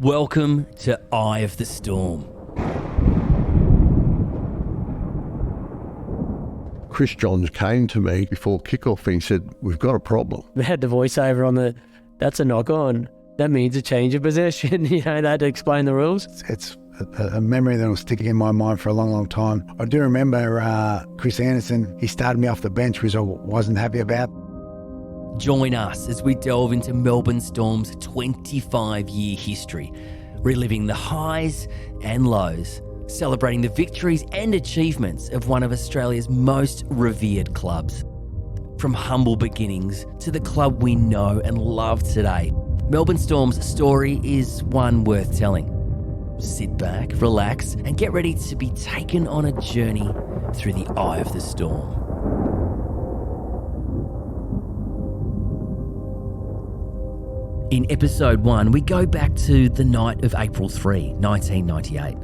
Welcome to Eye of the Storm. Chris Johns came to me before kickoff and he said, "We've got a problem." They had the voiceover on that's a knock on. That means a change of possession. They had to explain the rules. It's a memory that was sticking in my mind for a long, long time. I do remember Chris Anderson, he started me off the bench, which I wasn't happy about. Join us as we delve into Melbourne Storm's 25-year history, reliving the highs and lows, celebrating the victories and achievements of one of Australia's most revered clubs. From humble beginnings to the club we know and love today, Melbourne Storm's story is one worth telling. Sit back, relax, and get ready to be taken on a journey through the eye of the storm. In episode 1, we go back to the night of April 3, 1998.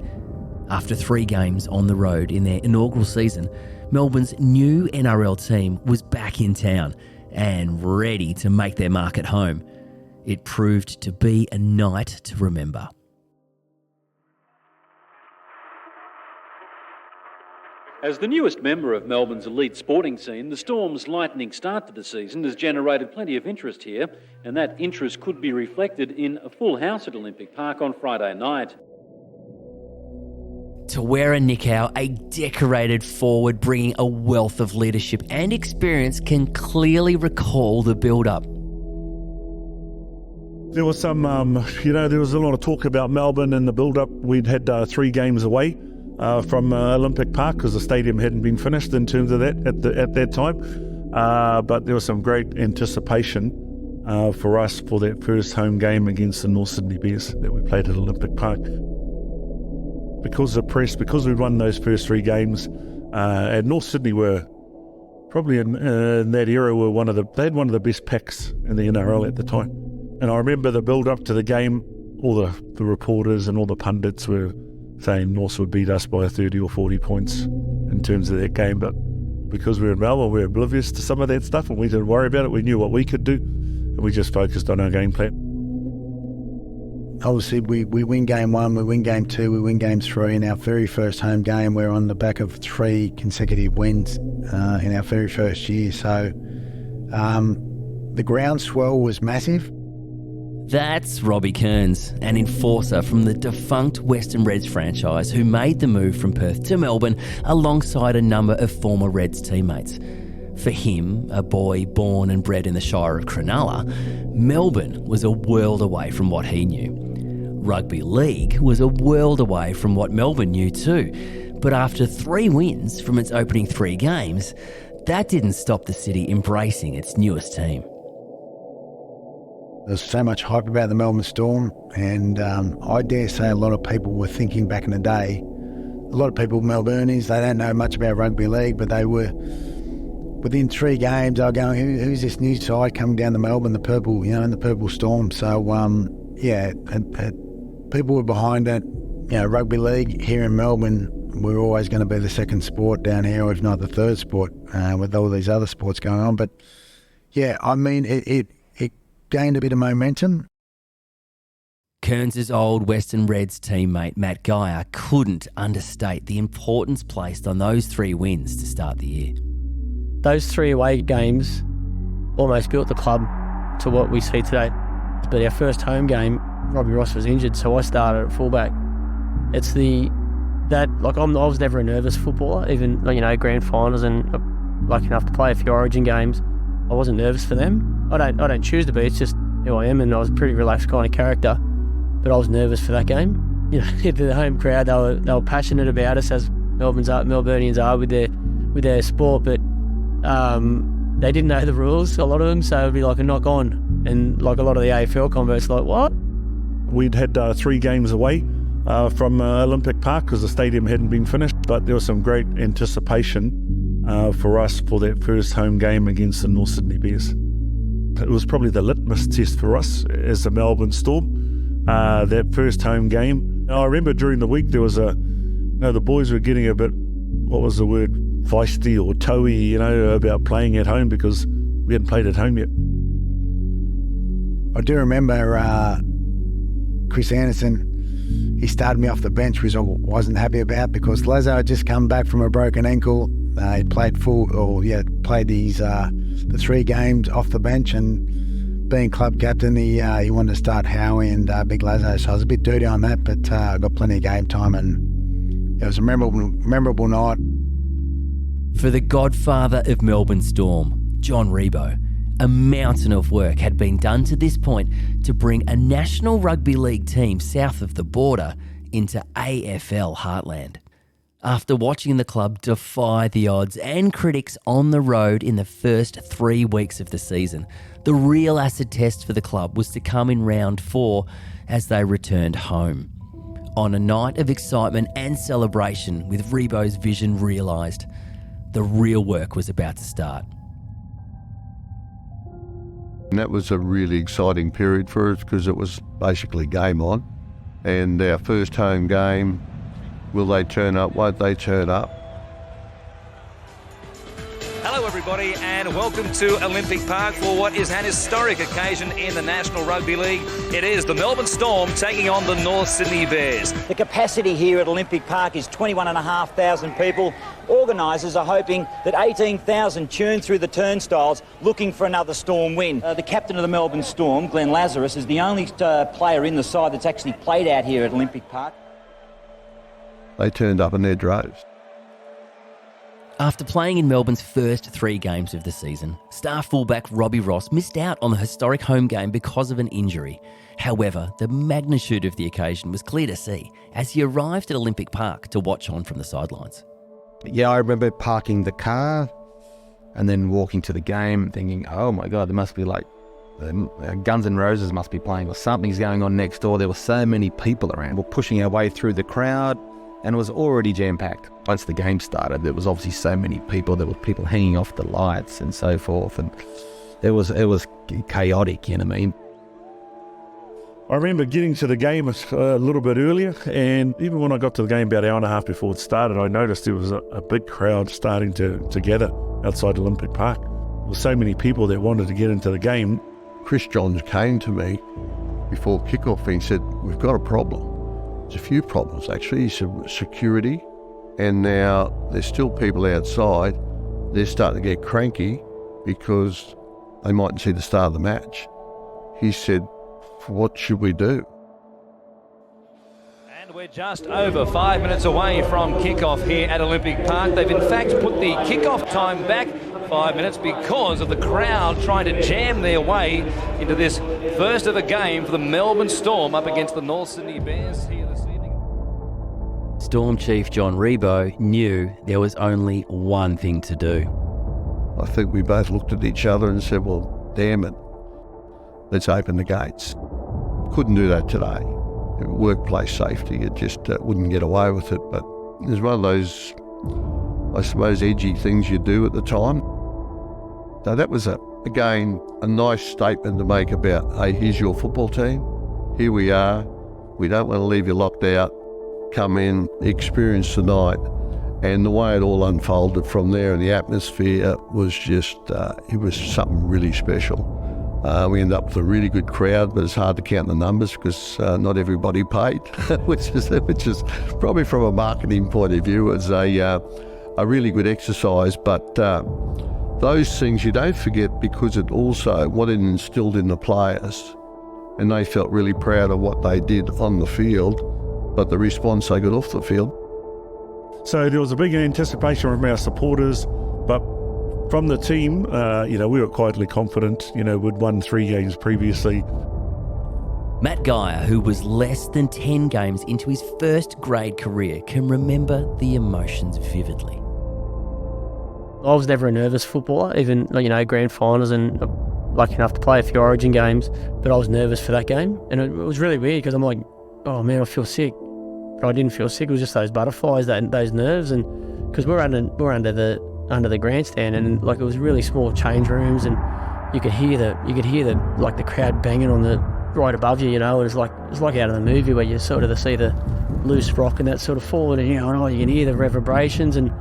After 3 games on the road in their inaugural season, Melbourne's new NRL team was back in town and ready to make their mark at home. It proved to be a night to remember. As the newest member of Melbourne's elite sporting scene, the Storm's lightning start to the season has generated plenty of interest here, and that interest could be reflected in a full house at Olympic Park on Friday night. Tawera Nikau, a decorated forward bringing a wealth of leadership and experience, can clearly recall the build-up. There was some, there was a lot of talk about Melbourne and the build-up. We'd had 3 games away from Olympic Park because the stadium hadn't been finished in terms of that at that time. But there was some great anticipation for us for that first home game against the North Sydney Bears that we played at Olympic Park. Because of press, because we won those first 3 games, and North Sydney were probably in that era they had one of the best packs in the NRL at the time. And I remember the build-up to the game, all the reporters and all the pundits were saying North would beat us by 30 or 40 points in terms of that game. But because we were in Melbourne, we were oblivious to some of that stuff and we didn't worry about it. We knew what we could do and we just focused on our game plan. Obviously, we win game 1, we win game 2, we win game 3. In our very first home game, we're on the back of 3 consecutive wins in our very first year. So the groundswell was massive. That's Robbie Kearns, an enforcer from the defunct Western Reds franchise who made the move from Perth to Melbourne alongside a number of former Reds teammates. For him, a boy born and bred in the Shire of Cronulla, Melbourne was a world away from what he knew. Rugby league was a world away from what Melbourne knew too. But after 3 wins from its opening 3 games, that didn't stop the city embracing its newest team. There's so much hype about the Melbourne Storm, and I dare say a lot of people were thinking back in the day, a lot of people, Melburnians, they don't know much about rugby league, but they were, within 3 games, they were going, who's this new side coming down to Melbourne, the purple, and the Purple Storm. So, people were behind it. Rugby league here in Melbourne, we're always going to be the second sport down here, or if not the third sport, with all these other sports going on. But, it gained a bit of momentum. Kearns' old Western Reds teammate Matt Geyer couldn't understate the importance placed on those 3 wins to start the year. Those 3 away games almost built the club to what we see today. But our first home game, Robbie Ross was injured, so I started at fullback. I was never a nervous footballer, even grand finals and lucky enough to play a few Origin games. I wasn't nervous for them. I don't choose to be. It's just who I am, and I was a pretty relaxed kind of character. But I was nervous for that game. The home crowd, they were passionate about us, as Melburnians are with their sport. But they didn't know the rules, a lot of them. So it'd be like a knock on, and like a lot of the AFL converts, like what? We'd had 3 games away from Olympic Park because the stadium hadn't been finished. But there was some great anticipation for us for that first home game against the North Sydney Bears. It was probably the litmus test for us as the Melbourne Storm, that first home game. I remember during the week there was the boys were getting a bit, what was the word, feisty or toey, about playing at home because we hadn't played at home yet. I do remember Chris Anderson, he started me off the bench, which I wasn't happy about because Lazo had just come back from a broken ankle. He played these the 3 games off the bench, and being club captain, he wanted to start Howie and Big Lazo, so I was a bit dirty on that, but I got plenty of game time, and it was a memorable night. For the godfather of Melbourne Storm, John Rebo, a mountain of work had been done to this point to bring a National Rugby League team south of the border into AFL heartland. After watching the club defy the odds and critics on the road in the first 3 weeks of the season, the real acid test for the club was to come in round 4 as they returned home. On a night of excitement and celebration with Rebo's vision realised, the real work was about to start. And that was a really exciting period for us because it was basically game on. And our first home game, will they turn up, won't they turn up? Hello everybody and welcome to Olympic Park for what is an historic occasion in the National Rugby League. It is the Melbourne Storm taking on the North Sydney Bears. The capacity here at Olympic Park is 21,500 people. Organisers are hoping that 18,000 tune through the turnstiles looking for another Storm win. The captain of the Melbourne Storm, Glenn Lazarus, is the only player in the side that's actually played out here at Olympic Park. They turned up in their droves. After playing in Melbourne's first 3 games of the season, star fullback Robbie Ross missed out on the historic home game because of an injury. However, the magnitude of the occasion was clear to see as he arrived at Olympic Park to watch on from the sidelines. Yeah, I remember parking the car and then walking to the game thinking, oh my God, there must be like Guns N' Roses must be playing or something's going on next door. There were so many people around. We're pushing our way through the crowd and it was already jam-packed. Once the game started, there was obviously so many people. There were people hanging off the lights and so forth, and it was chaotic, you know what I mean? I remember getting to the game a little bit earlier, and even when I got to the game about an hour and a half before it started, I noticed there was a big crowd starting to gather outside Olympic Park. There were so many people that wanted to get into the game. Chris Johns came to me before kickoff and he said, we've got a problem. There's a few problems actually. He said security, and now there's still people outside. They're starting to get cranky because they mightn't see the start of the match. He said, what should we do? And we're just over 5 minutes away from kickoff here at Olympic Park. They've in fact put the kickoff time back 5 minutes because of the crowd trying to jam their way into this first ever game for the Melbourne Storm up against the North Sydney Bears here this evening. Storm Chief John Rebo knew there was only one thing to do. I think we both looked at each other and said, well, damn it, let's open the gates. Couldn't do that today. Workplace safety, it just wouldn't get away with it. But there's one of those, I suppose, edgy things you do at the time. So that was, again, a nice statement to make about, hey, here's your football team. Here we are. We don't want to leave you locked out. Come in, experience the night. And the way it all unfolded from there and the atmosphere was just, it was something really special. We ended up with a really good crowd, but it's hard to count the numbers because not everybody paid, which is probably from a marketing point of view, it's a really good exercise. But those things you don't forget because it also, what it instilled in the players, and they felt really proud of what they did on the field, but the response they got off the field. So there was a big anticipation from our supporters, but from the team, we were quietly confident. We'd won 3 games previously. Matt Geyer, who was less than 10 games into his first grade career, can remember the emotions vividly. I was never a nervous footballer, even grand finals, and lucky enough to play a few Origin games, but I was nervous for that game, and it was really weird because I'm like, oh man, I feel sick, but I didn't feel sick. It was just those butterflies, those nerves, and because we're under the grandstand, and like it was really small change rooms, and you could hear the crowd banging on the right above you. It was like out of the movie where you sort of see the loose rock and that sort of falling, and you can hear the reverberations, and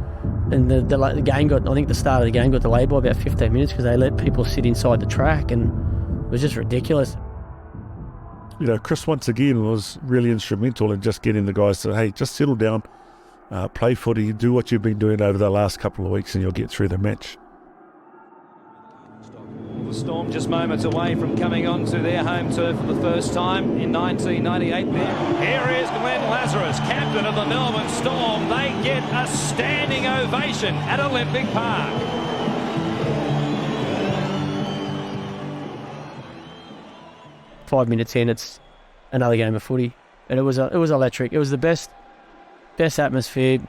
the game got, I think the start of the game got delayed by about 15 minutes because they let people sit inside the track, and it was just ridiculous. Chris once again was really instrumental in just getting the guys to, hey, just settle down, play footy, do what you've been doing over the last couple of weeks and you'll get through the match. The Storm just moments away from coming onto their home turf for the first time in 1998. Here is Glenn Lazarus, captain of the Melbourne Storm. They get a standing ovation at Olympic Park. Five minutes in, it's another game of footy, and it was electric. It was the best atmosphere.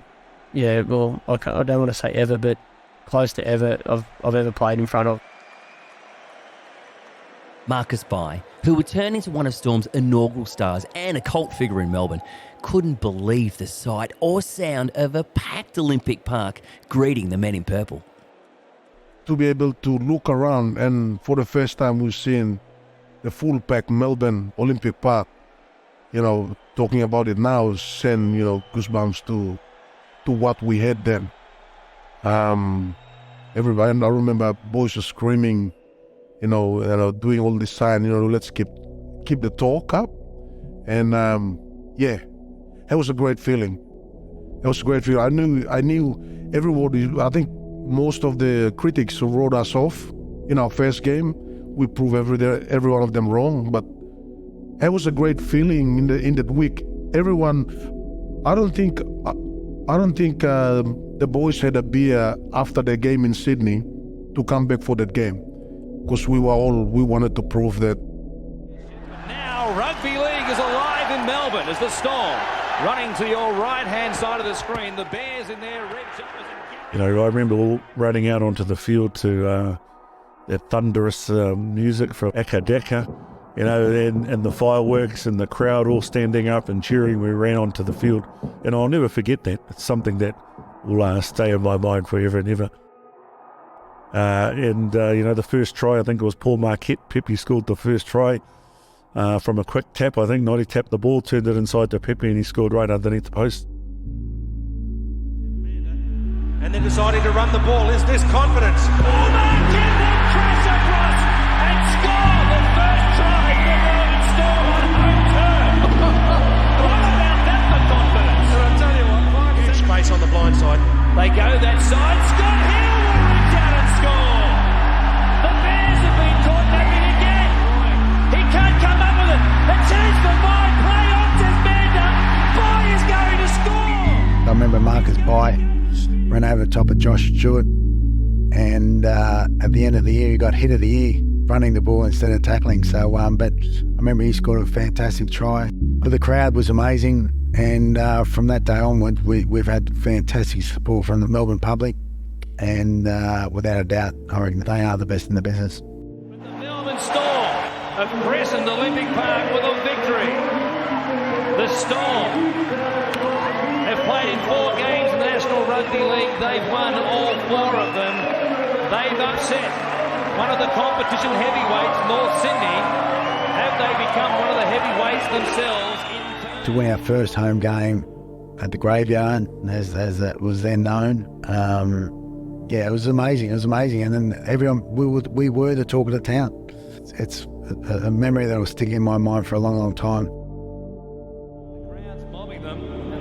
Yeah, well, I don't want to say ever, but close to ever I've ever played in front of. Marcus Bai, who would turn into one of Storm's inaugural stars and a cult figure in Melbourne, couldn't believe the sight or sound of a packed Olympic Park greeting the men in purple. To be able to look around, and for the first time we've seen the full packed Melbourne Olympic Park, talking about it now send, goosebumps to what we had then. Everybody, and I remember boys were screaming, doing all this sign, let's keep the talk up. And it was a great feeling. It was a great feeling. I knew everybody. I think most of the critics wrote us off in our first game. We proved every one of them wrong, but it was a great feeling in that week. Everyone, I don't think the boys had a beer after the game in Sydney to come back for that game. Because we wanted to prove that. Now rugby league is alive in Melbourne as the Storm running to your right-hand side of the screen. The Bears in their red jumpers. I remember all running out onto the field to that thunderous music from Aka Deka, and the fireworks and the crowd all standing up and cheering. We ran onto the field, and I'll never forget that. It's something that will stay in my mind forever and ever. The first try, I think it was Paul Marquette. Pepe scored the first try from a quick tap. I think Noddy tapped the ball, turned it inside to Pepe, and he scored right underneath the post. And then deciding to run the ball. Is this confidence? Paul Marquette will crash across and score the first try for Melbourne Storm on home turf. What about that for confidence? And I'll tell you what, huge space on the blind side. They go that side. Scott Hill will reach out and score. The Bears have been caught napping again. He can't come up with it. A chance for Bai. Play on to Bender. Bai is going to score. I remember Marcus Bai ran over the top of Josh Stewart, and at the end of the year he got hit of the year running the ball instead of tackling. So, but I remember he scored a fantastic try. But the crowd was amazing, and from that day onward we've had fantastic support from the Melbourne public, and without a doubt I reckon they are the best in the business. But the Melbourne Storm have christened Olympic Park with a victory. The Storm have played in 4 games in the National Rugby League. They've won all 4 of them. They've upset one of the competition heavyweights, North Sydney. Have they become one of the heavyweights themselves? To win our first home game at the Graveyard, as it was then known, it was amazing. It was amazing, and then everyone, we were the talk of the town. It's a memory that will stick in my mind for a long, long time.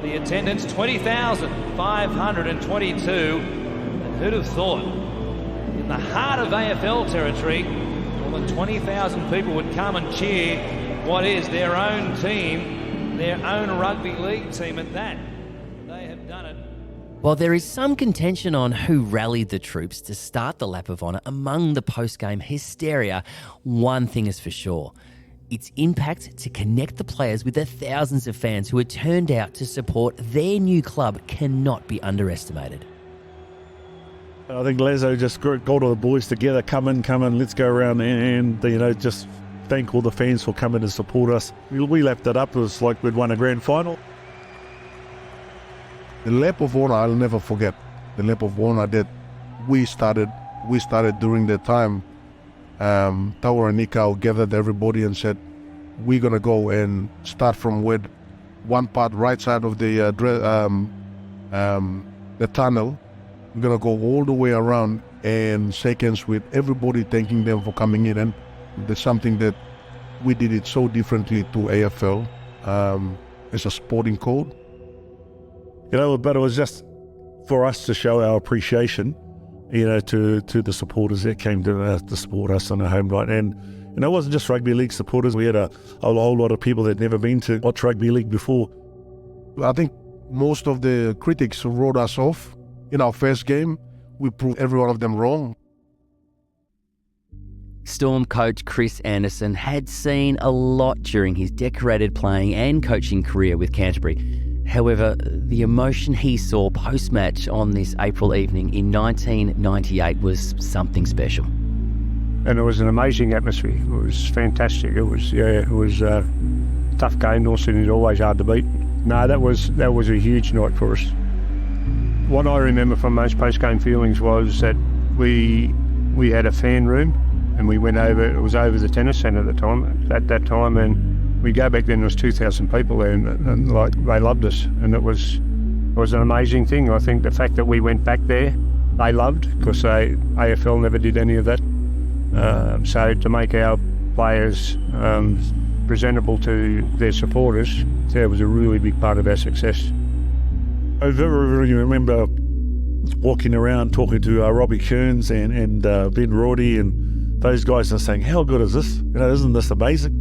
The attendance, 20,522. And who'd have thought, in the heart of AFL territory, more than 20,000 people would come and cheer what is their own team, their own rugby league team, and that they have done it. While there is some contention on who rallied the troops to start the lap of honour among the post-game hysteria, one thing is for sure. Its impact to connect the players with the thousands of fans who had turned out to support their new club cannot be underestimated. I think Lazo just got all the boys together, come in, let's go around and just thank all the fans for coming to support us. We lapped it up. It was like we'd won a grand final. The lap of honour, I'll never forget. The lap of honour that we started during that time. Tower and Nikau gathered everybody and said, we're going to go and start from where one part right side of the tunnel. We're going to go all the way around and shake hands with everybody, thanking them for coming in. And there's something that we did it so differently to AFL as a sporting code. You know, but it was just for us to show our appreciation, you know, to the supporters that came to support us on a home night. And you know, it wasn't just rugby league supporters. We had a whole lot of people that had never been to watch rugby league before. I think most of the critics wrote us off in our first game. We proved every one of them wrong. Storm coach Chris Anderson had seen a lot during his decorated playing and coaching career with Canterbury. However, the emotion he saw post-match on this April evening in 1998 was something special. And it was an amazing atmosphere. It was fantastic. It was a tough game. North Sydney's always hard to beat. No, that was a huge night for us. What I remember from those post-game feelings was that we had a fan room, and we went over. It was over the tennis centre at that time, and we go back then. There was 2,000 people there, and like they loved us, and it was an amazing thing. I think the fact that we went back there, they loved, because AFL never did any of that. So to make our players presentable to their supporters, that was a really big part of our success. I very remember walking around talking to Robbie Kearns and Ben Roddy and those guys, and saying, how good is this? You know, isn't this amazing?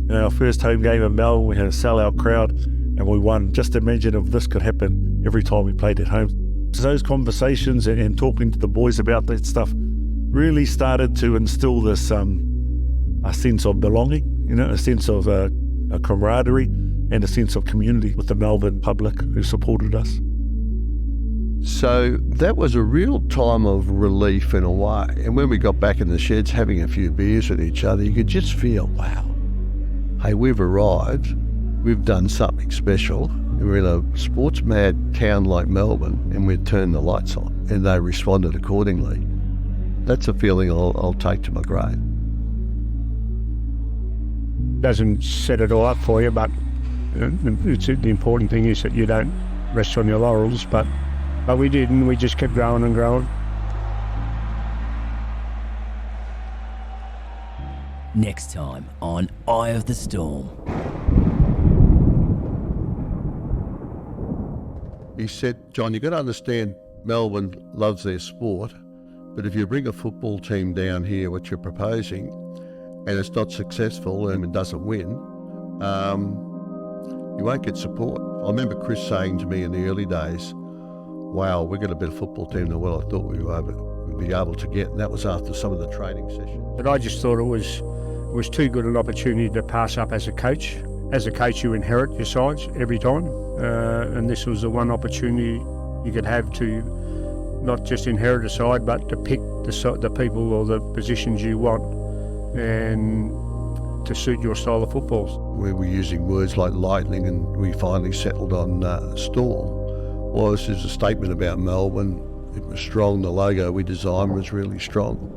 You know, our first home game in Melbourne, we had a sellout crowd and we won. Just imagine if this could happen every time we played at home. So those conversations and talking to the boys about that stuff really started to instill this a sense of belonging, you know, a sense of a camaraderie and a sense of community with the Melbourne public who supported us. So that was a real time of relief in a way. And when we got back in the sheds having a few beers with each other, you could just feel, wow, hey, we've arrived, we've done something special. We're in a sports-mad town like Melbourne, and we'd turned the lights on, and they responded accordingly. That's a feeling I'll take to my grave. Doesn't set it all up for you, but the important thing is that you don't rest on your laurels, but we did, and we just kept growing and growing. Next time on Eye of the Storm. He said, John, you've got to understand Melbourne loves their sport, but if you bring a football team down here, what you're proposing, and it's not successful and it doesn't win, you won't get support. I remember Chris saying to me in the early days, wow, we've got a better football team than what I thought we'd be able to get. And that was after some of the training sessions. But I just thought it was too good an opportunity to pass up as a coach. As a coach, you inherit your sides every time. And this was the one opportunity you could have to not just inherit a side, but to pick the people or the positions you want and to suit your style of football. We were using words like lightning, and we finally settled on storm. Well, this is a statement about Melbourne. It was strong. The logo we designed was really strong.